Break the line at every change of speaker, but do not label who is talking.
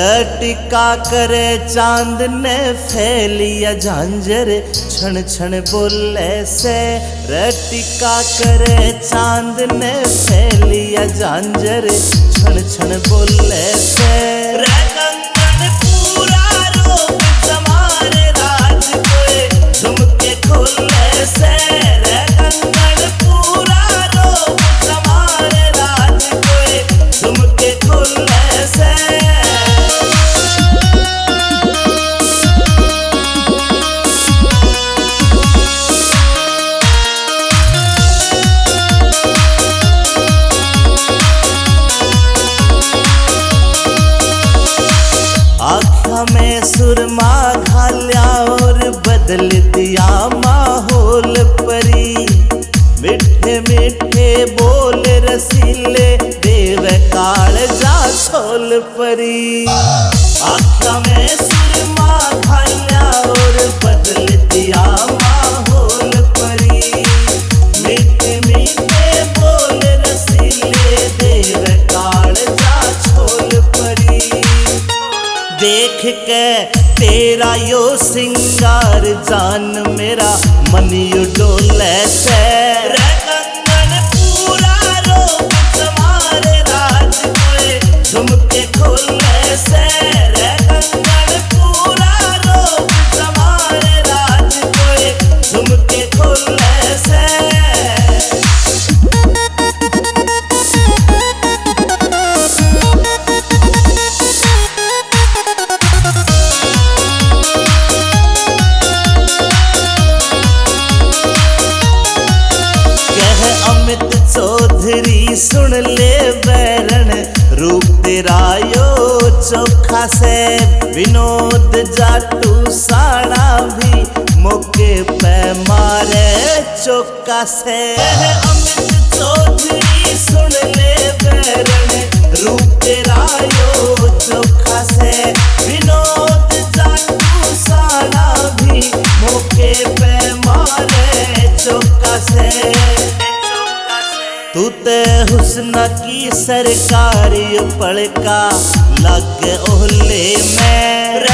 टिका करे चांद ने फैलिया झांझर क्षण क्षण बोले से। टिका करे चांद ने फैलिया झांझर क्षण क्षण बोले से। कंगन पूरा रोक जमारे राज कोए झुमके खोले से। कंगन पूरा रोक जमारे राज कोए झुमके खोले से। में सुरमा घाल्या और बदल दिया माहौल परी। मिठे मिठे बोल रसीले देव काल जा छोल परी। आँखों में सुरमा घाल्या और बदल दिया माहौल परी। मिठे मिठे बोल रसीले देव काल जा छोल परी। देख के तेरा यो सिंगार जान मेरा मन यू डोले से। कंगन पूरा रोक तुम्हारे राज कोए झुमके खोले से। कंगन पूरा रोक तुम्हारे राज कोए झुमके खोले से। अमित चौधरी सुन ले बैरन रूप तेरा यो चोखा से। विनोद जाटू साड़ा भी मौके पे मारे चौका से। अमित चौधरी सुन ले बैरन रूप तेरा यो चोखा से। विनोद जाटू साड़ा भी मौके पे मारे चौका से। तू ते हुस्न की सरकारी पड़का लग ओहले में।